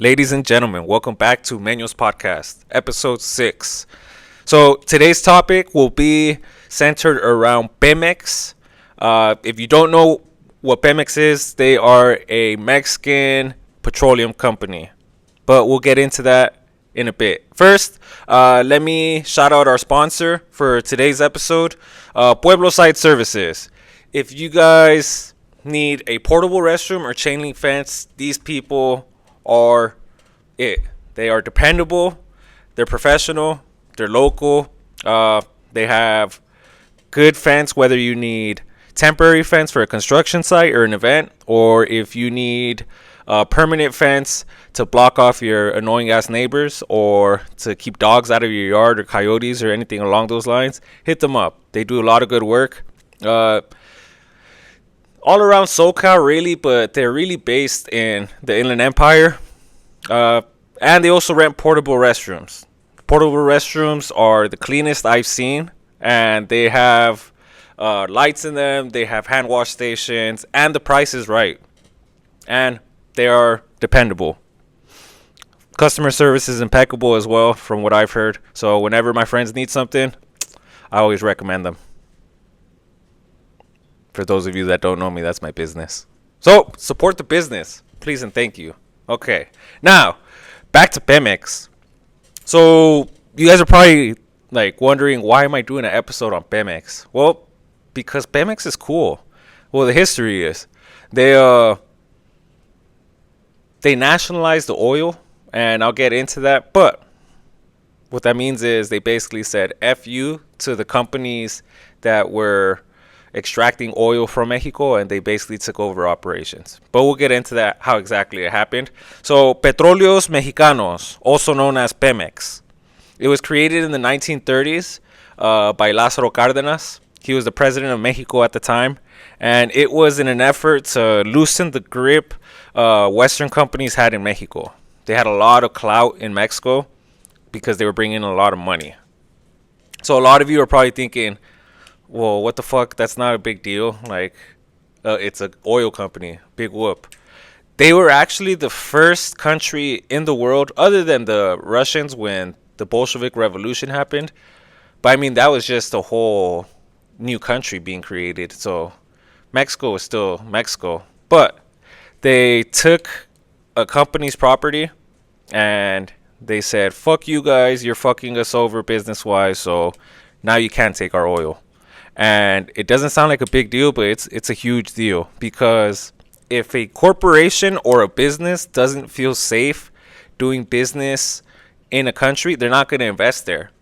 Ladies and gentlemen, welcome back to Meños Podcast, episode 6. So today's topic will be centered around Pemex. If you don't know what Pemex is, they are a Mexican petroleum company. But we'll get into that in a bit. First, let me shout out our sponsor for today's episode, Pueblo Side Services. If you guys need a portable restroom or chain link fence, these people are it. They are dependable, they're professional, they're local, they have good fence, whether you need temporary fence for a construction site or an event, or if you need a permanent fence to block off your annoying ass neighbors or to keep dogs out of your yard or coyotes or anything along those lines, hit them up. They do a lot of good work. All around SoCal, really, but they're really based in the Inland Empire. And they also rent portable restrooms. Portable restrooms are the cleanest I've seen, and they have lights in them, they have hand wash stations, and the price is right. And they are dependable. Customer service is impeccable as well, from what I've heard. So whenever my friends need something, I always recommend them. For those of you that don't know me, that's my business. So, support the business. Please and thank you. Okay. Now, back to Pemex. So, you guys are probably like wondering, why am I doing an episode on Pemex? Well, because Pemex is cool. Well, the history is they nationalized the oil, and I'll get into that. But what that means is they basically said F you to the companies that were extracting oil from Mexico, and they basically took over operations. But we'll get into that, how exactly it happened. So, Petróleos Mexicanos, also known as Pemex. It was created in the 1930s by Lázaro Cárdenas. He was the president of Mexico at the time, and it was in an effort to loosen the grip Western companies had in Mexico. They had a lot of clout in Mexico because they were bringing in a lot of money. So a lot of you are probably thinking, well, what the fuck? That's not a big deal. Like, it's an oil company. Big whoop. They were actually the first country in the world, other than the Russians when the Bolshevik Revolution happened. But I mean, that was just a whole new country being created. So Mexico was still Mexico. But they took a company's property and they said, fuck you guys. You're fucking us over business-wise. So now you can't take our oil. And it doesn't sound like a big deal, but it's a huge deal, because if a corporation or a business doesn't feel safe doing business in a country, they're not going to invest there.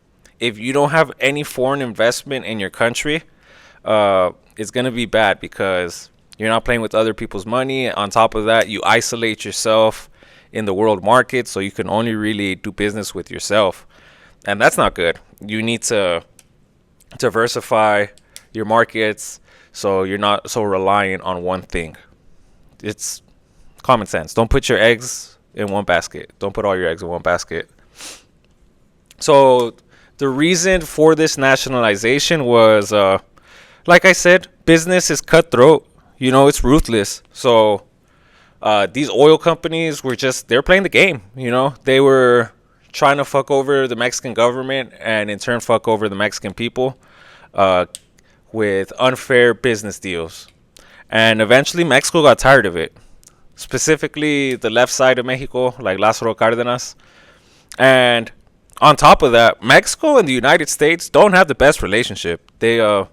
If you don't have any foreign investment in your country, it's going to be bad, because you're not playing with other people's money. On top of that, you isolate yourself in the world market, so you can only really do business with yourself. And that's not good. You need to diversify your markets so you're not so reliant on one thing. It's common sense. Don't put your eggs in one basket. Don't put all your eggs in one basket. So the reason for this nationalization was, like I said, business is cutthroat. You know, it's ruthless. So these oil companies they're playing the game. You know, they were trying to fuck over the Mexican government and in turn fuck over the Mexican people with unfair business deals. And eventually Mexico got tired of it. Specifically the left side of Mexico, like Lázaro Cárdenas. And on top of that, Mexico and the United States don't have the best relationship. There's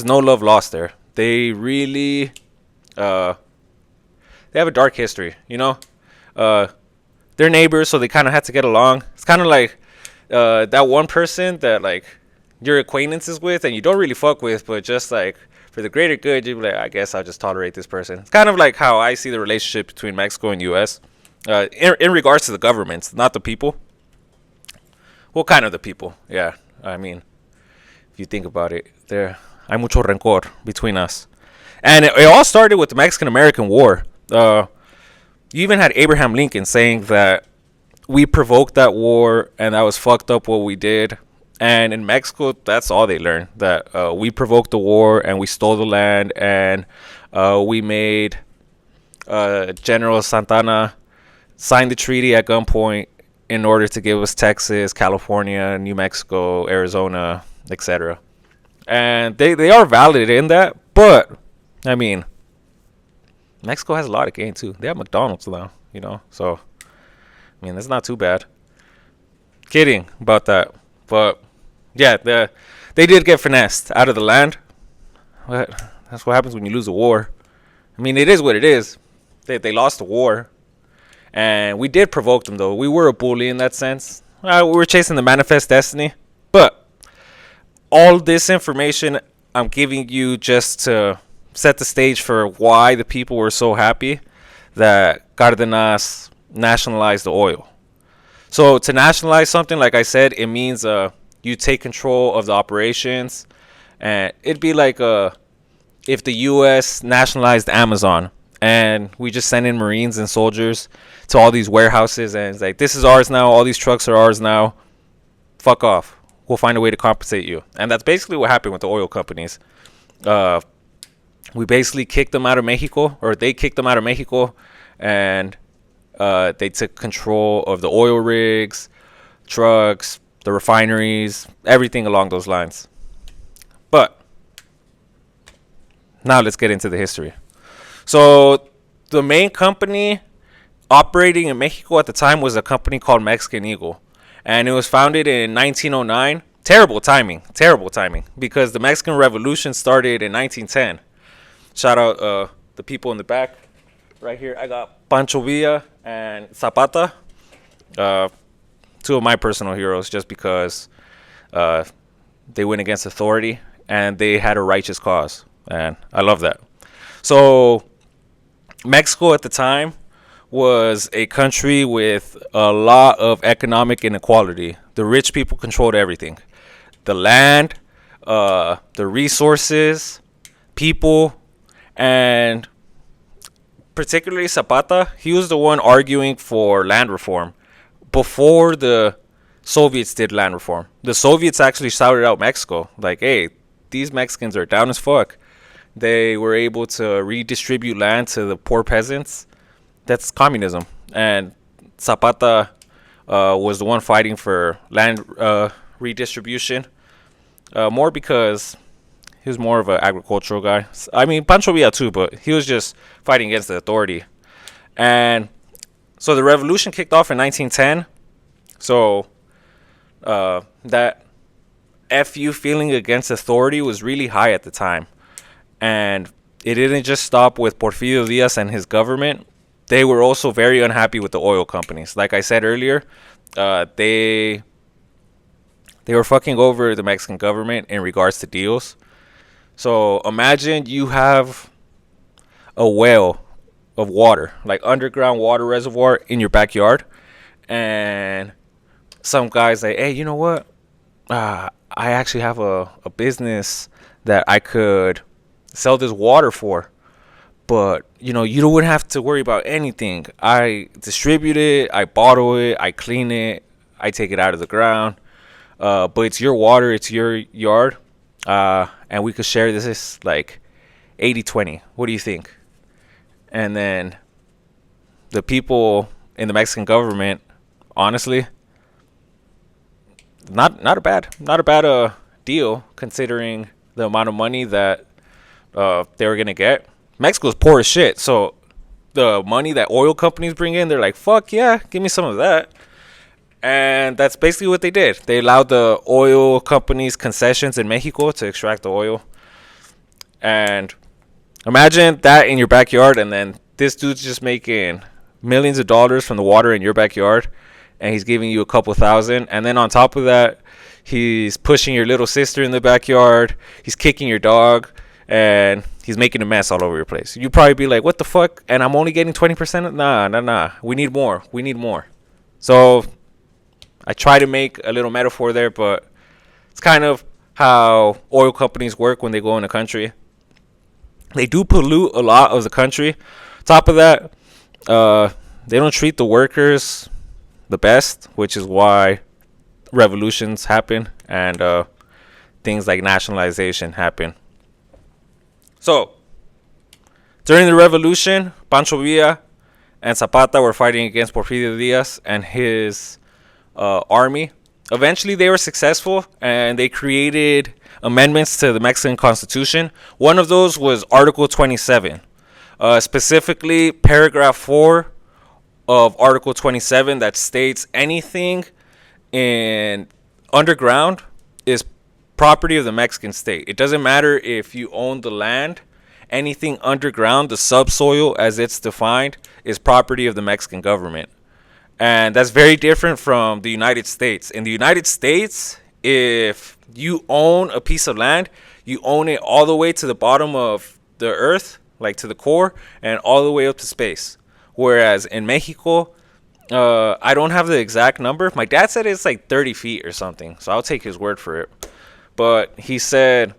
no love lost there. They really they have a dark history, you know. They're neighbors, so they kind of had to get along. It's kind of like that one person that like your acquaintances with and you don't really fuck with, but just like for the greater good, you're like, I guess I'll just tolerate this person. It's kind of like how I see the relationship between Mexico and U.S. In regards to the governments, not the people. Well, kind of the people, yeah. I mean, if you think about it, hay mucho rencor between us. And it all started with the Mexican-American War. You even had Abraham Lincoln saying that we provoked that war and that was fucked up what we did. And in Mexico, that's all they learned, that we provoked the war and we stole the land and we made General Santana signed the treaty at gunpoint in order to give us Texas, California, New Mexico, Arizona, etc. And they are valid in that, but I mean, Mexico has a lot of gain too. They have McDonald's now, so I mean, that's not too bad. Kidding about that, but yeah, they did get finessed out of the land. But that's what happens when you lose a war. I mean, it is what it is. They lost the war. And we did provoke them, though. We were a bully in that sense. We were chasing the manifest destiny. But all this information I'm giving you just to set the stage for why the people were so happy that Cárdenas nationalized the oil. So to nationalize something, like I said, it means you take control of the operations. And it'd be like if the U.S. nationalized Amazon. And we just send in Marines and soldiers to all these warehouses. And it's like, this is ours now. All these trucks are ours now. Fuck off. We'll find a way to compensate you. And that's basically what happened with the oil companies. We basically kicked them out of Mexico. Or they kicked them out of Mexico. And they took control of the oil rigs, trucks, the refineries, everything along those lines. But now let's get into the history. So the main company operating in Mexico at the time was a company called Mexican Eagle. And it was founded in 1909. Terrible timing, because the Mexican Revolution started in 1910. Shout out the people in the back. Right here, I got Pancho Villa and Zapata. Two of my personal heroes, just because they went against authority and they had a righteous cause. And I love that. So Mexico at the time was a country with a lot of economic inequality. The rich people controlled everything. The land, the resources, people, and particularly Zapata. He was the one arguing for land reform before the Soviets did land reform. The Soviets actually shouted out Mexico. Like, hey, these Mexicans are down as fuck. They were able to redistribute land to the poor peasants. That's communism. And Zapata was the one fighting for land redistribution. More because he was more of an agricultural guy. I mean, Pancho Villa too, but he was just fighting against the authority. And so the revolution kicked off in 1910. So that FU feeling against authority was really high at the time. And it didn't just stop with Porfirio Diaz and his government. They were also very unhappy with the oil companies. Like I said earlier, they were fucking over the Mexican government in regards to deals. So imagine you have a well of water, like underground water reservoir in your backyard. And some guy's like, hey, you know what? I actually have a business that I could sell this water for, but you wouldn't have to worry about anything. I distribute it, I bottle it, I clean it, I take it out of the ground, but it's your water, it's your yard, and we could share this like 80-20. What do you think? And then the people in the Mexican government, honestly, not a bad deal, considering the amount of money that they were gonna get. Mexico's poor as shit, so the money that oil companies bring in, they're like, fuck yeah, give me some of that. And that's basically what they did. They allowed the oil companies concessions in Mexico to extract the oil. And imagine that in your backyard, and then this dude's just making millions of dollars from the water in your backyard, and he's giving you a couple thousand. And then on top of that, he's pushing your little sister in the backyard, he's kicking your dog, and he's making a mess all over your place. You'd probably be like, what the fuck? And I'm only getting 20%? Nah. We need more. So I try to make a little metaphor there, but it's kind of how oil companies work when they go in a country. They do pollute a lot of the country. Top of that, they don't treat the workers the best, which is why revolutions happen and things like nationalization happen. So, during the revolution, Pancho Villa and Zapata were fighting against Porfirio Diaz and his army. Eventually, they were successful, and they created amendments to the Mexican Constitution. One of those was Article 27, specifically paragraph 4 of Article 27 that states anything in underground is property of the Mexican state. It doesn't matter if you own the land. Anything underground, the subsoil as it's defined, is property of the Mexican government. And that's very different from the United States. In the United States, if you own a piece of land, you own it all the way to the bottom of the earth, like to the core, and all the way up to space. Whereas in Mexico, I don't have the exact number. My dad said it's like 30 feet or something, so I'll take his word for it. But he said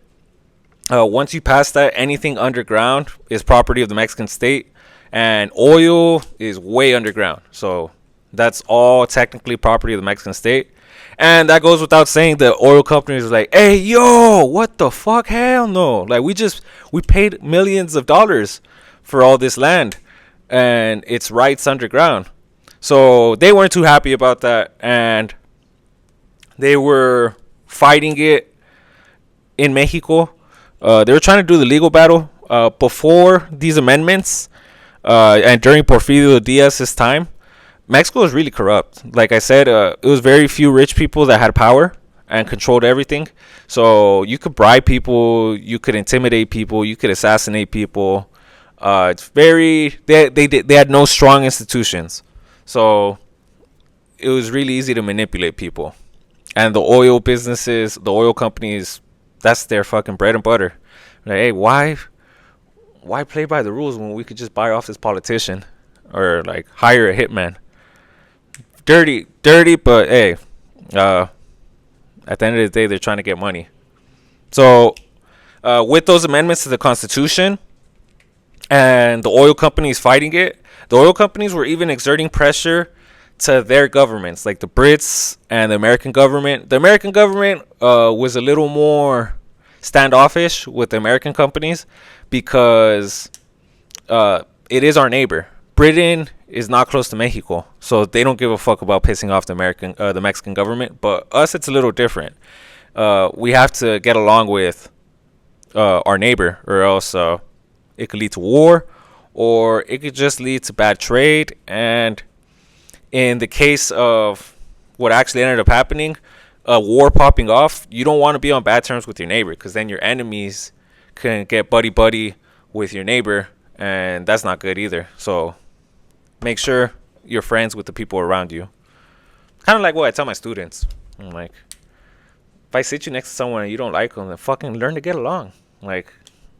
once you pass that, anything underground is property of the Mexican state, and oil is way underground. So that's all technically property of the Mexican state. And that goes without saying. The oil companies are like, hey, yo, what the fuck? Hell no. Like, we paid millions of dollars for all this land and its rights underground. So they weren't too happy about that, and they were fighting it in Mexico. They were trying to do the legal battle before these amendments, and during Porfirio Diaz's time. Mexico was really corrupt. Like I said, it was very few rich people that had power and controlled everything. So you could bribe people, you could intimidate people, you could assassinate people. It's very they had no strong institutions, so it was really easy to manipulate people. And the oil businesses, the oil companies, that's their fucking bread and butter. Like, hey, why play by the rules when we could just buy off this politician or like hire a hitman? Dirty, but hey, at the end of the day, they're trying to get money. So with those amendments to the Constitution and the oil companies fighting it, the oil companies were even exerting pressure to their governments, like the Brits and the American government. The American government was a little more standoffish with the American companies because it is our neighbor. Britain is not close to Mexico, so they don't give a fuck about pissing off the Mexican government. But us, it's a little different. We have to get along with our neighbor, or else it could lead to war, or it could just lead to bad trade. And in the case of what actually ended up happening, a war popping off, you don't want to be on bad terms with your neighbor, because then your enemies can get buddy with your neighbor, and that's not good either. So make sure you're friends with the people around you. Kind of like what I tell my students. I'm like, if I sit you next to someone and you don't like them, then fucking learn to get along. Like,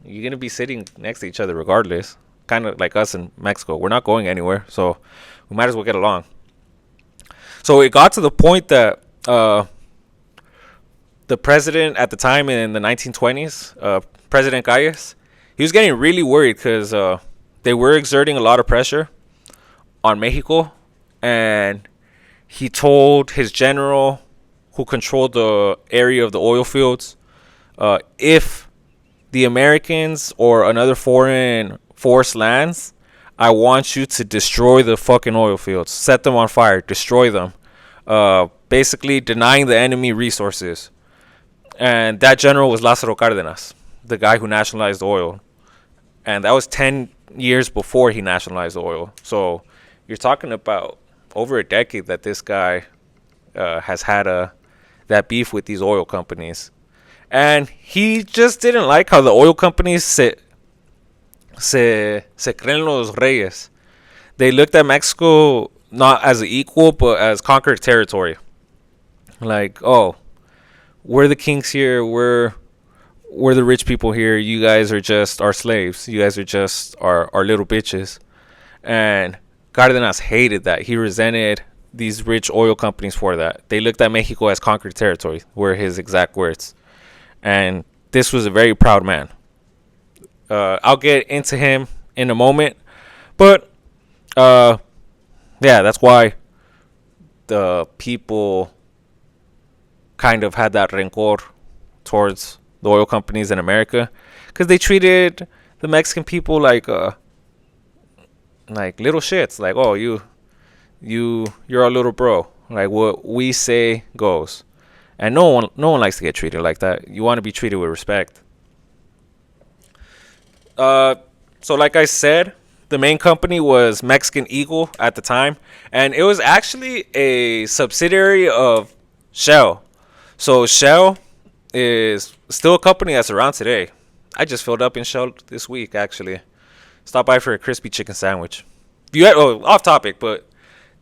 you're going to be sitting next to each other regardless. Kind of like us in Mexico. We're not going anywhere, so we might as well get along. So it got to the point that the president at the time in the 1920s, President Calles, he was getting really worried because they were exerting a lot of pressure on Mexico, and he told his general who controlled the area of the oil fields, if the Americans or another foreign force lands, I want you to destroy the fucking oil fields, set them on fire, destroy them, basically denying the enemy resources. And that general was Lázaro Cárdenas, the guy who nationalized oil, and that was 10 years before he nationalized oil. So you're talking about over a decade that this guy has had that beef with these oil companies. And he just didn't like how the oil companies se creen los reyes. They looked at Mexico not as an equal, but as conquered territory. Like, oh, we're the kings here. We're the rich people here. You guys are just our slaves. You guys are just our little bitches. And Cárdenas hated that. He resented these rich oil companies for that. They looked at Mexico as conquered territory, were his exact words. And this was a very proud man. I'll get into him in a moment. But, yeah, that's why the people kind of had that rancor towards the oil companies in America, because they treated the Mexican people like like little shits. Like, oh, you're a little bro. Like what we say goes. And no one likes to get treated like that. You want to be treated with respect. So like I said, the main company was Mexican Eagle at the time, and it was actually a subsidiary of Shell. So Shell is still a company that's around today. I just filled up in Shell this week, actually. Stopped by for a crispy chicken sandwich. Off topic, but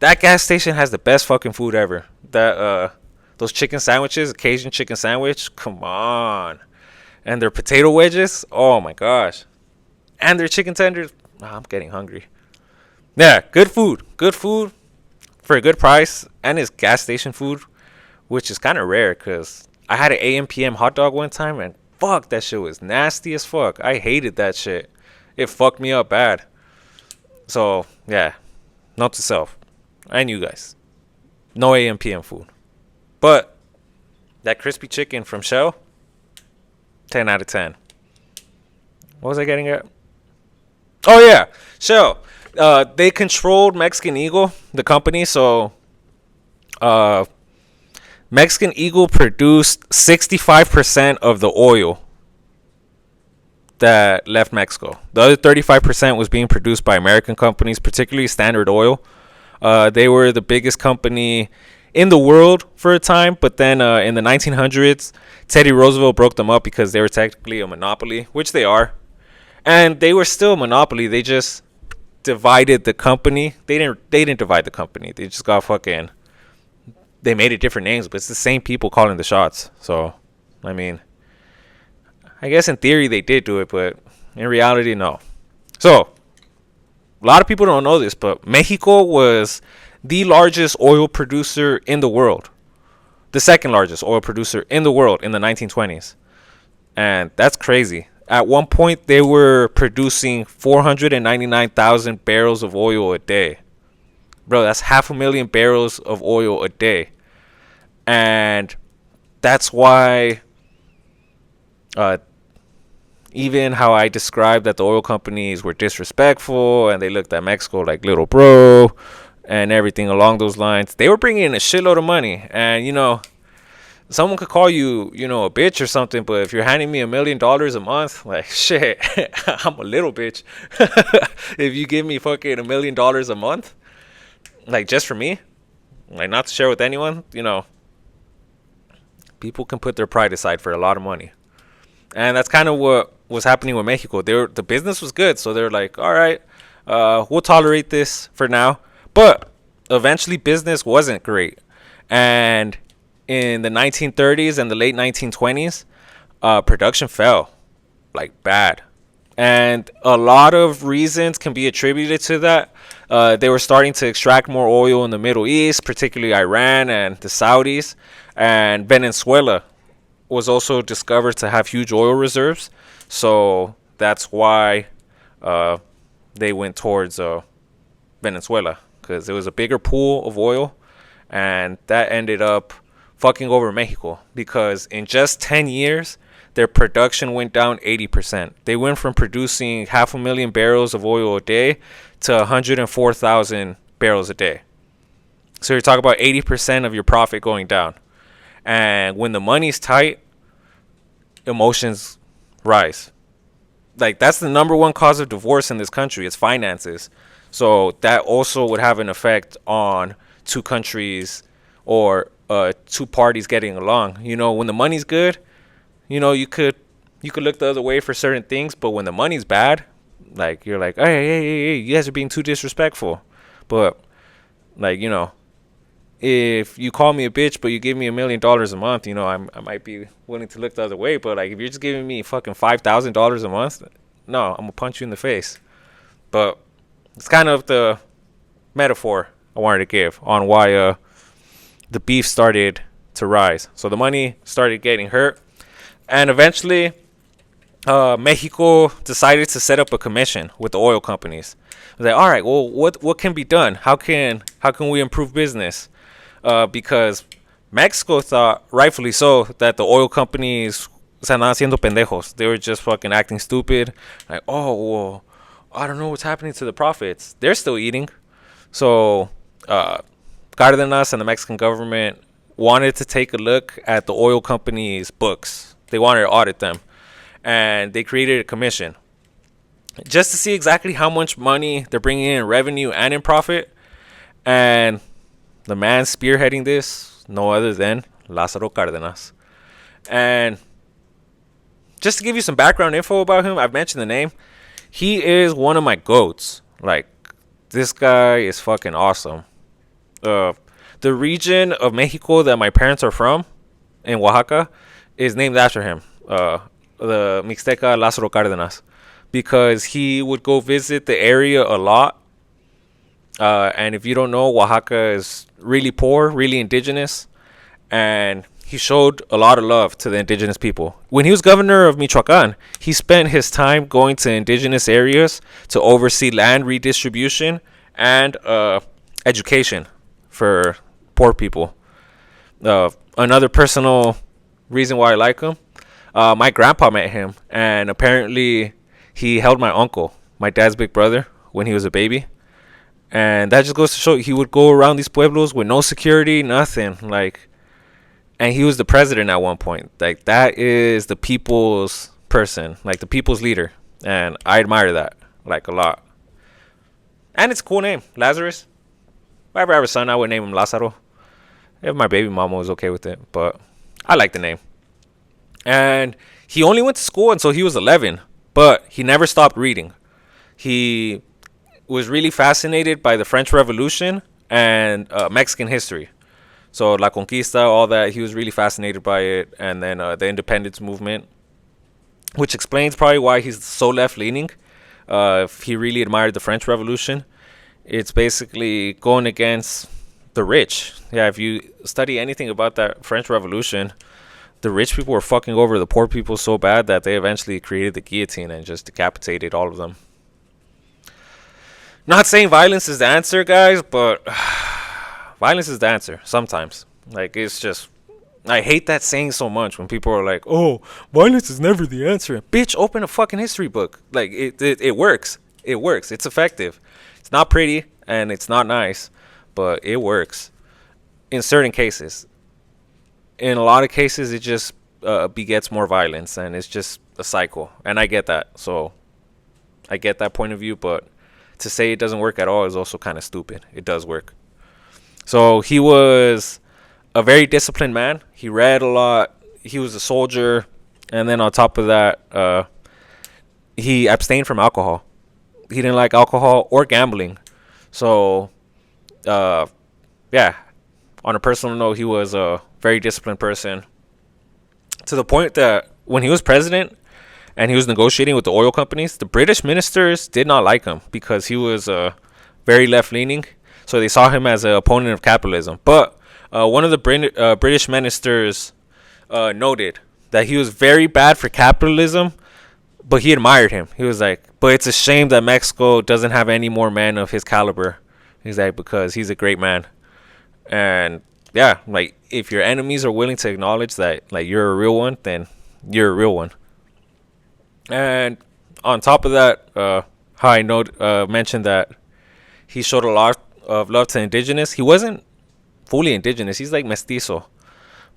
that gas station has the best fucking food ever. Those chicken sandwiches, Cajun chicken sandwich, come on. And their potato wedges, oh my gosh. And their chicken tenders, I'm getting hungry. Yeah, good food for a good price, and it's gas station food, which is kind of rare because I had an AM/PM hot dog one time, and fuck, that shit was nasty as fuck. I hated that shit. It fucked me up bad. So yeah, note to self and you guys, no AM/PM food. But that crispy chicken from Shell, 10 out of 10. What was I getting at? Oh yeah, Shell. They controlled Mexican Eagle, the company. So, Mexican Eagle produced 65% of the oil that left Mexico. The other 35% was being produced by American companies, particularly Standard Oil. They were the biggest company in the world for a time, but then in the 1900s, Teddy Roosevelt broke them up because they were technically a monopoly, which they are. And they were still a monopoly. They just divided the company. They didn't divide the company. They just got fucking. They made it different names, but it's the same people calling the shots. So, I mean, I guess in theory they did do it, but in reality, no. So, a lot of people don't know this, but Mexico was the largest oil producer in the world. The second largest oil producer in the world in the 1920s. And that's crazy. At one point, they were producing 499,000 barrels of oil a day. Bro, that's 500,000 barrels of oil a day. And that's why even how I described that the oil companies were disrespectful and they looked at Mexico like little bro and everything along those lines, they were bringing in a shitload of money. And, you know, someone could call you, you know, a bitch or something, but if you're handing me $1 million a month, like, shit, I'm a little bitch. If you give me fucking $1 million a month, like, just for me, like, not to share with anyone, you know, people can put their pride aside for a lot of money. And that's kind of what was happening with Mexico. The business was good, so they're like, all right, we'll tolerate this for now. But eventually business wasn't great. And in the 1930s and the late 1920s, production fell, like, bad. And a lot of reasons can be attributed to that. They were starting to extract more oil in the Middle East, particularly Iran and the Saudis. And Venezuela was also discovered to have huge oil reserves. So that's why they went towards Venezuela, because it was a bigger pool of oil. And that ended up fucking over Mexico, because in just 10 years, their production went down 80%. They went from producing 500,000 barrels of oil a day to 104,000 barrels a day. So you're talking about 80% of your profit going down. And when the money's tight, emotions rise. Like, that's the number one cause of divorce in this country. It's finances. So that also would have an effect on two countries or two parties getting along. You know, when the money's good, you know, you could look the other way for certain things, but when the money's bad, like, you're like, hey, you guys are being too disrespectful. But, like, you know, if you call me a bitch but you give me $1 million a month, you know, I might be willing to look the other way. But, like, if you're just giving me fucking $5,000 a month, no, I'm gonna punch you in the face. But it's kind of the metaphor I wanted to give on why the beef started to rise. So the money started getting hurt, and eventually Mexico decided to set up a commission with the oil companies. Like, all right, well, what can be done? How can we improve business? Because Mexico thought, rightfully so, that the oil companies se andaban haciendo pendejos. They were just fucking acting stupid. Like, oh, well, I don't know what's happening to the profits. They're still eating. So Cardenas and the Mexican government wanted to take a look at the oil company's books. They wanted to audit them. And they created a commission just to see exactly how much money they're bringing in revenue and in profit. And the man spearheading this, no other than Lázaro Cárdenas. And just to give you some background info about him, I've mentioned the name. He is one of my goats. Like, this guy is fucking awesome. The region of Mexico that my parents are from, in Oaxaca, is named after him. The Mixteca Lázaro Cárdenas. Because he would go visit the area a lot. And if you don't know, Oaxaca is really poor, really indigenous. And he showed a lot of love to the indigenous people. When he was governor of Michoacán, he spent his time going to indigenous areas to oversee land redistribution and education for poor people. Another personal reason why I like him, my grandpa met him, and apparently he held my uncle, my dad's big brother, when he was a baby. And that just goes to show he would go around these pueblos with no security, nothing. Like, and he was the president at one point. Like, that is the people's person, like the people's leader. And I admire that, like, a lot. And it's a cool name, Lazarus. If I ever have a son, I would name him Lázaro. If my baby mama was okay with it. But I like the name. And he only went to school until he was 11. But he never stopped reading. He was really fascinated by the French Revolution and Mexican history. So La Conquista, all that, he was really fascinated by it. And then the independence movement, which explains probably why he's so left-leaning. If he really admired the French Revolution, it's basically going against the rich. Yeah, if you study anything about that French Revolution, the rich people were fucking over the poor people so bad that they eventually created the guillotine and just decapitated all of them. Not saying violence is the answer, guys, but violence is the answer sometimes. Like, it's just, I hate that saying so much when people are like, oh, violence is never the answer. Bitch, open a fucking history book. Like, it works. It works. It's effective. It's not pretty and it's not nice, but it works in certain cases. In a lot of cases, it just begets more violence, and it's just a cycle. And I get that. So I get that point of view, but to say it doesn't work at all is also kind of stupid. It does work. So he was a very disciplined man. He read a lot. He was a soldier. And then on top of that, he abstained from alcohol. He didn't like alcohol or gambling. So, yeah, on a personal note, he was a very disciplined person, to the point that when he was president and he was negotiating with the oil companies, the British ministers did not like him because he was very left-leaning. So they saw him as an opponent of capitalism. But one of the British ministers noted that he was very bad for capitalism, but he admired him. He was like, but it's a shame that Mexico doesn't have any more men of his caliber. He's like, because he's a great man. And yeah, like, if your enemies are willing to acknowledge that, like, you're a real one, then you're a real one. And on top of that, how I mentioned that he showed a lot of love to indigenous. He wasn't fully indigenous. He's like mestizo,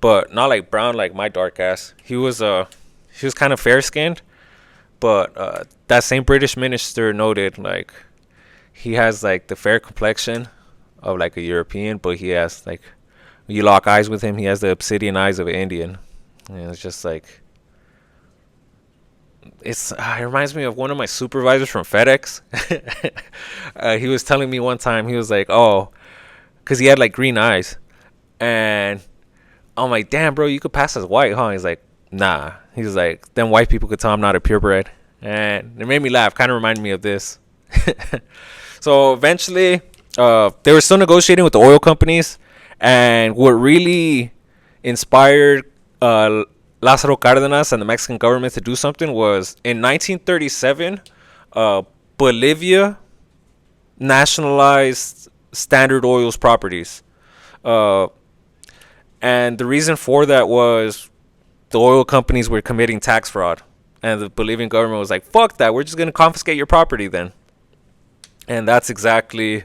but not like brown like my dark ass. He was kind of fair skinned, but that same British minister noted, like, he has like the fair complexion of like a European, but he has, like, you lock eyes with him, he has the obsidian eyes of an Indian. And it's just like, it reminds me of one of my supervisors from FedEx. He was telling me one time, he was like, oh, because he had like green eyes. And I'm like, damn, bro, you could pass as white, huh? He's like, nah. He's like, then white people could tell I'm not a purebred. And it made me laugh. Kind of reminded me of this. So eventually, they were still negotiating with the oil companies. And what really inspired Lázaro Cárdenas and the Mexican government to do something was in 1937, Bolivia nationalized Standard Oil's properties. And the reason for that was the oil companies were committing tax fraud. And the Bolivian government was like, fuck that, we're just going to confiscate your property then. And that's exactly,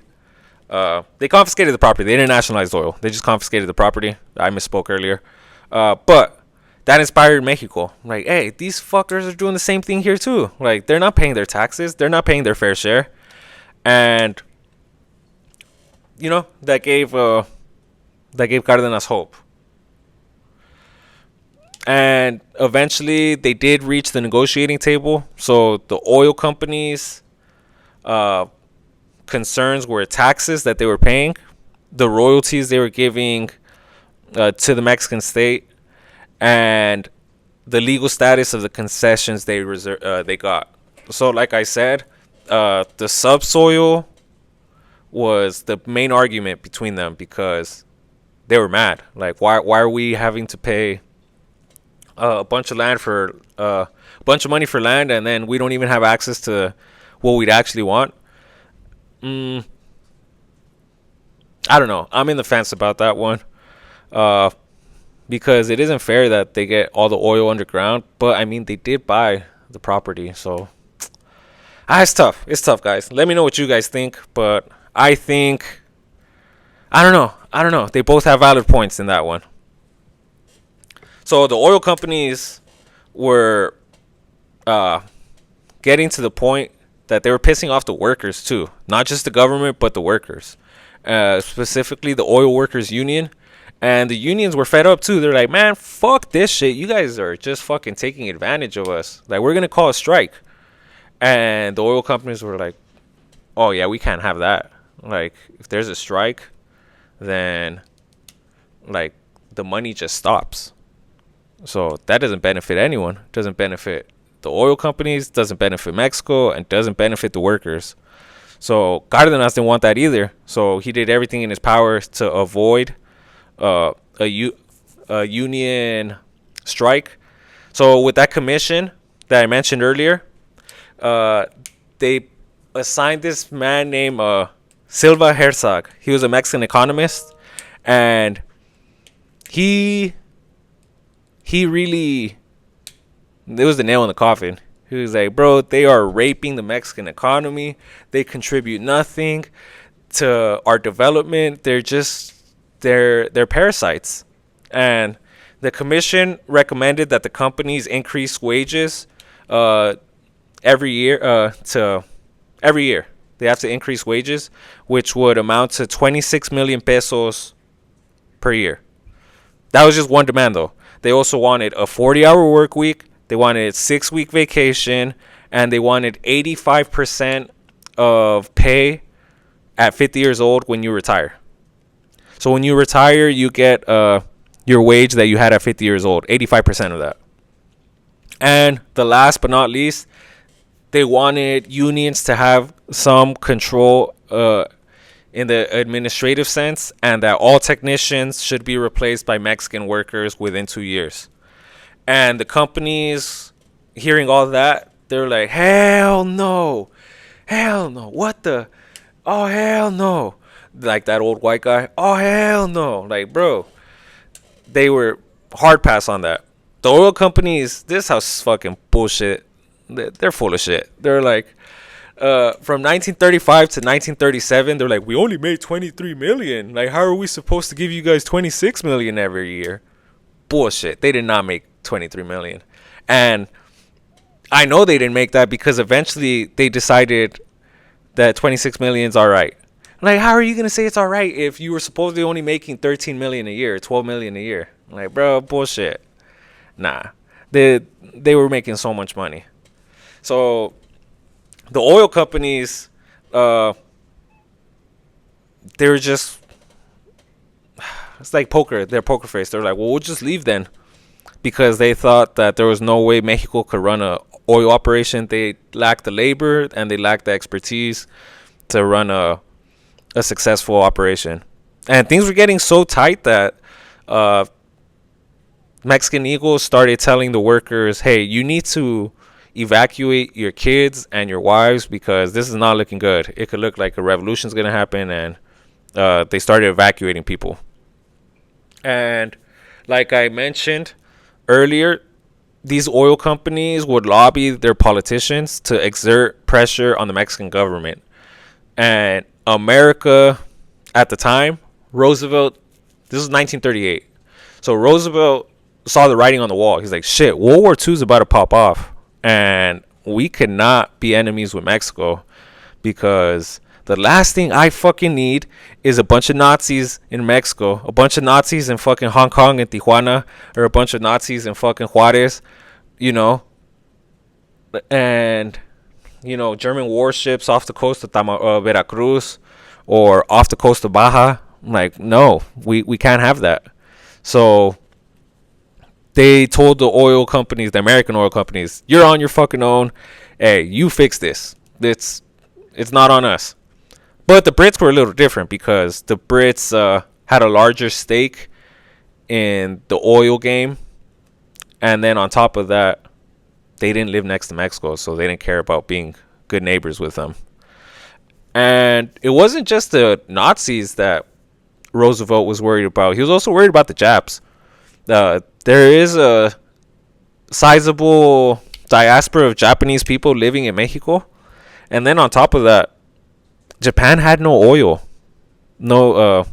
they confiscated the property. They didn't nationalize oil. They just confiscated the property. I misspoke earlier. But that inspired Mexico. Like, hey, these fuckers are doing the same thing here too. Like, they're not paying their taxes. They're not paying their fair share. And, that gave Cardenas hope. And eventually they did reach the negotiating table. So the oil companies' concerns were taxes that they were paying, the royalties they were giving to the Mexican state, and the legal status of the concessions they got. So like I said, the subsoil was the main argument between them because they were mad. Like, why are we having to pay a bunch of money for land, and then we don't even have access to what we'd actually want? I don't know. I'm in the fence about that one, because it isn't fair that they get all the oil underground. But I mean, they did buy the property, so it's tough. It's tough, guys. Let me know what you guys think. But I think, I don't know. They both have valid points in that one. So the oil companies were getting to the point that they were pissing off the workers too, not just the government, but the workers, specifically the oil workers union. And the unions were fed up too. They're like, man, fuck this shit. You guys are just fucking taking advantage of us. Like, we're going to call a strike. And the oil companies were like, oh yeah, we can't have that. Like, if there's a strike, then like the money just stops. So that doesn't benefit anyone. It doesn't benefit the oil companies, doesn't benefit Mexico, and doesn't benefit the workers. So Cardenas didn't want that either. So he did everything in his power to avoid a union strike. So with that commission that I mentioned earlier, they assigned this man named Silva Herzog. He was a Mexican economist, and he really, it was the nail in the coffin. He was like, bro, they are raping the Mexican economy. They contribute nothing to our development. They're parasites. And the commission recommended that the companies increase wages every year. They have to increase wages, which would amount to 26 million pesos per year. That was just one demand, though. They also wanted a 40-hour work week. They wanted 6-week vacation, and they wanted 85% of pay at 50 years old when you retire. So when you retire, you get your wage that you had at 50 years old, 85% of that. And the last but not least, they wanted unions to have some control in the administrative sense, and that all technicians should be replaced by Mexican workers within 2 years. And the companies, hearing all that, they're like, hell no, what the, oh hell no, like that old white guy, oh hell no. Like, bro, they were hard pass on that. The oil companies, this house is fucking bullshit. They're full of shit. They're like, from 1935 to 1937, they're like, we only made 23 million. Like, how are we supposed to give you guys 26 million every year? Bullshit. They did not make 23 million. And I know they didn't make that because eventually they decided that 26 million is all right. Like, how are you going to say it's all right if you were supposedly only making 13 million a year, 12 million a year? Like, bro, bullshit. Nah. They were making so much money. So the oil companies, they were just, it's like poker. They're poker face. They're like, well, we'll just leave then, because they thought that there was no way Mexico could run a oil operation. They lacked the labor and they lacked the expertise to run a successful operation. And things were getting so tight that Mexican Eagles started telling the workers, hey, you need to evacuate your kids and your wives because this is not looking good. It could look like a revolution is going to happen. And they started evacuating people. And like I mentioned earlier, these oil companies would lobby their politicians to exert pressure on the Mexican government. And America at the time, Roosevelt, this was 1938. So Roosevelt saw the writing on the wall. He's like, shit, World War II is about to pop off. And we cannot be enemies with Mexico, because the last thing I fucking need is a bunch of Nazis in Mexico, a bunch of Nazis in fucking Hong Kong and Tijuana, or a bunch of Nazis in fucking Juarez, you know, and, you know, German warships off the coast of Veracruz or off the coast of Baja. Like, no, we can't have that. So they told the oil companies, the American oil companies, you're on your fucking own. Hey, you fix this. It's not on us. But the Brits were a little different, because the Brits had a larger stake in the oil game. And then on top of that, they didn't live next to Mexico, so they didn't care about being good neighbors with them. And it wasn't just the Nazis that Roosevelt was worried about. He was also worried about the Japs. There is a sizable diaspora of Japanese people living in Mexico. And then on top of that, Japan had no oil. No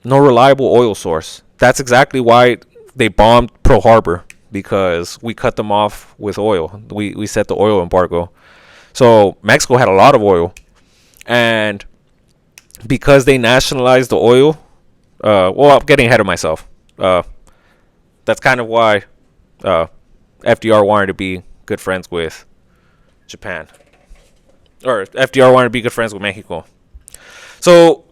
reliable oil source. That's exactly why they bombed Pearl Harbor, because we cut them off with oil. We set the oil embargo. So Mexico had a lot of oil. And because they nationalized the oil, well, I'm getting ahead of myself. That's kind of why FDR wanted to be good friends with Japan. Or FDR wanted to be good friends with Mexico. So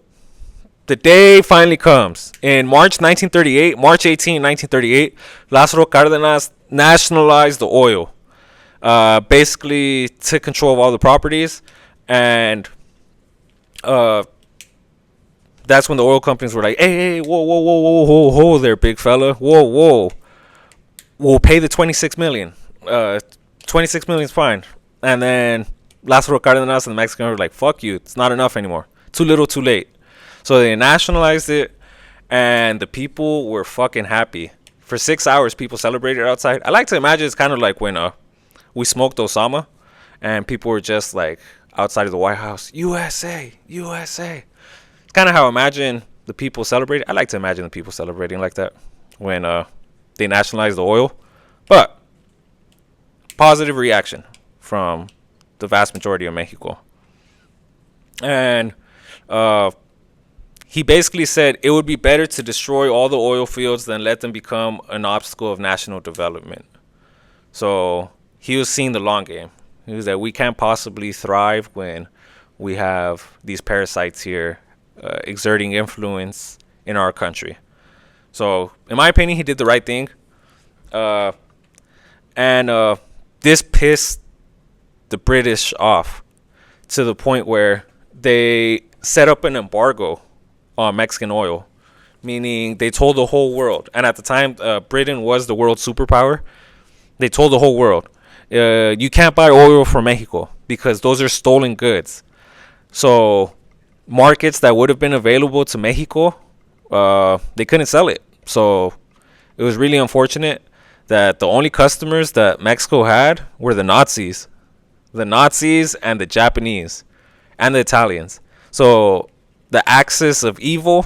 the day finally comes. In March 1938, March 18, 1938, Lázaro Cárdenas nationalized the oil. Basically took control of all the properties. And that's when the oil companies were like, hey, whoa there, big fella. Whoa. We'll pay the $26 million. $26 million is fine. And then Lázaro Cárdenas and the Mexicans were like, fuck you. It's not enough anymore. Too little, too late. So they nationalized it, and the people were fucking happy. For 6 hours, people celebrated outside. I like to imagine it's kind of like when we smoked Osama, and people were just like outside of the White House, USA, USA. It's kind of how I imagine the people celebrating. I like to imagine the people celebrating like that when they nationalized the oil. But positive reaction from the vast majority of Mexico. And he basically said it would be better to destroy all the oil fields than let them become an obstacle of national development. So he was seeing the long game. He was like, we can't possibly thrive when we have these parasites here exerting influence in our country. So in my opinion, he did the right thing. And this pissed the British off to the point where they set up an embargo on Mexican oil, meaning they told the whole world. And at the time, Britain was the world superpower. They told the whole world, you can't buy oil from Mexico because those are stolen goods. So markets that would have been available to Mexico, they couldn't sell it. So it was really unfortunate that the only customers that Mexico had were the Nazis. The Nazis and the Japanese and the Italians. So the axis of evil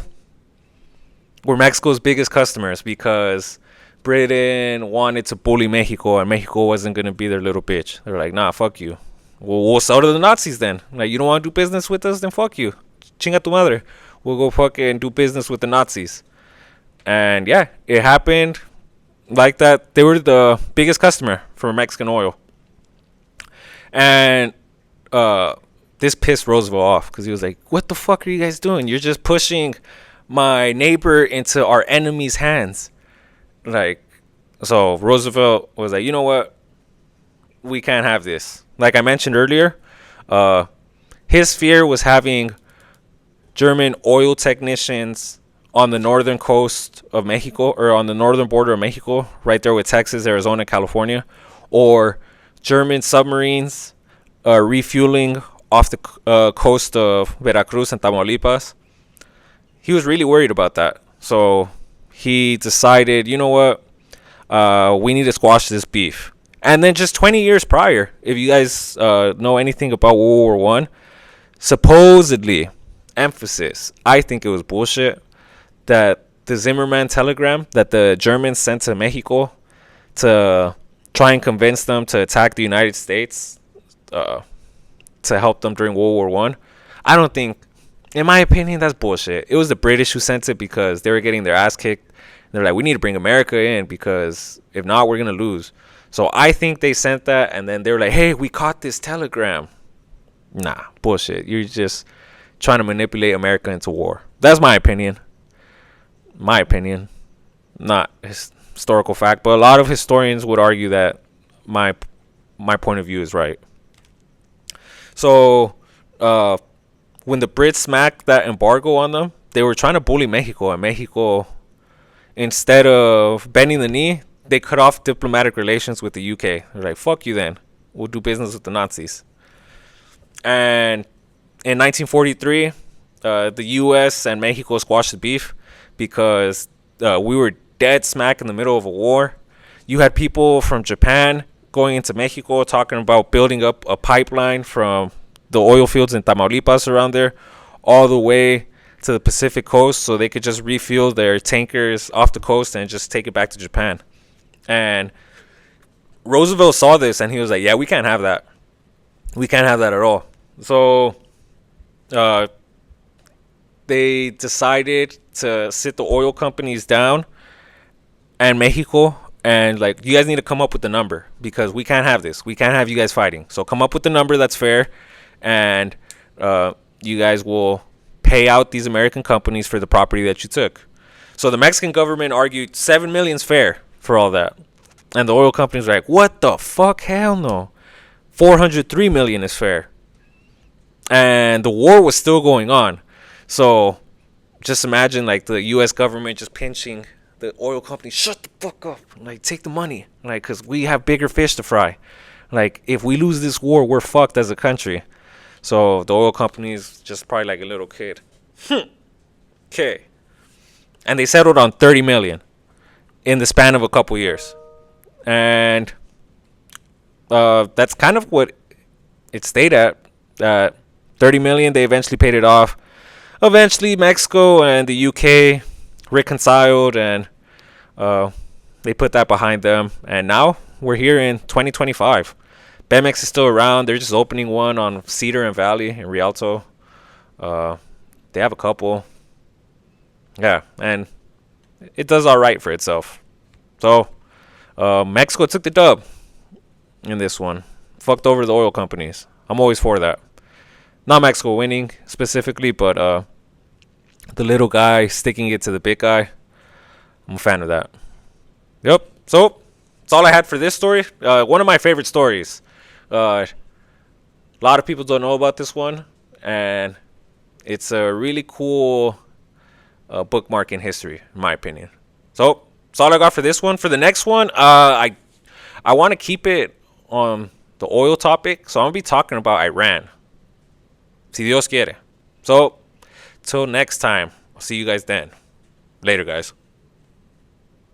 were Mexico's biggest customers, because Britain wanted to bully Mexico, and Mexico wasn't going to be their little bitch. They were like, nah, fuck you. We'll sell to the Nazis then. Like, you don't want to do business with us? Then fuck you. Chinga tu madre. We'll go fucking do business with the Nazis. And yeah, it happened like that. They were the biggest customer for Mexican oil. And this pissed Roosevelt off, because he was like, what the fuck are you guys doing? You're just pushing my neighbor into our enemy's hands. Like, so Roosevelt was like, you know what? We can't have this. Like I mentioned earlier, his fear was having German oil technicians on the northern coast of Mexico, or on the northern border of Mexico, right there with Texas, Arizona, California, or German submarines refueling off the coast of Veracruz and Tamaulipas. He was really worried about that. So he decided, you know what? We need to squash this beef. And then just 20 years prior, if you guys know anything about World War I, supposedly, emphasis, I think it was bullshit, that the Zimmerman telegram that the Germans sent to Mexico to try and convince them to attack the United States, to help them during World War One. I don't think, in my opinion, that's bullshit. It was the British who sent it because they were getting their ass kicked. They're like, we need to bring America in because if not, we're going to lose. So I think they sent that, and then they were like, hey, we caught this telegram. Nah, bullshit. You're just trying to manipulate America into war. That's my opinion. My opinion. Not historical fact, but a lot of historians would argue that my point of view is right. So, when the Brits smacked that embargo on them, they were trying to bully Mexico, and Mexico, instead of bending the knee, they cut off diplomatic relations with the UK. They're like, fuck you then. We'll do business with the Nazis. And in 1943, the US and Mexico squashed the beef because we were dead smack in the middle of a war. You had people from Japan going into Mexico talking about building up a pipeline from the oil fields in Tamaulipas around there all the way to the Pacific coast so they could just refuel their tankers off the coast and just take it back to Japan. And Roosevelt saw this and he was like, yeah, we can't have that. We can't have that at all. So they decided to sit the oil companies down and Mexico and like, you guys need to come up with the number because we can't have this. We can't have you guys fighting. So come up with the number that's fair, and you guys will pay out these American companies for the property that you took. So the Mexican government argued $7 million is fair for all that. And the oil companies were like, what the fuck? Hell no. $403 million is fair. And the war was still going on. So just imagine like the US government just pinching the oil companies. Shut the fuck up. Like, take the money. Like, because we have bigger fish to fry. Like, if we lose this war, we're fucked as a country. So the oil companies just probably like a little kid. Okay. And they settled on $30 million in the span of a couple years. And that's kind of what it stayed at. $30 million, they eventually paid it off. Eventually, Mexico and the UK reconciled, and they put that behind them. And now we're here in 2025. Pemex is still around. They're just opening one on Cedar and Valley in Rialto. They have a couple. Yeah, and it does all right for itself. So Mexico took the dub in this one. Fucked over the oil companies. I'm always for that. Not Mexico winning specifically, but the little guy sticking it to the big guy. I'm a fan of that. Yep. So that's all I had for this story. One of my favorite stories. A lot of people don't know about this one, and it's a really cool bookmark in history, in my opinion. So that's all I got for this one. For the next one, I want to keep it on the oil topic, so I'm gonna be talking about Iran. Si Dios quiere. So till next time, I'll see you guys then. Later, guys.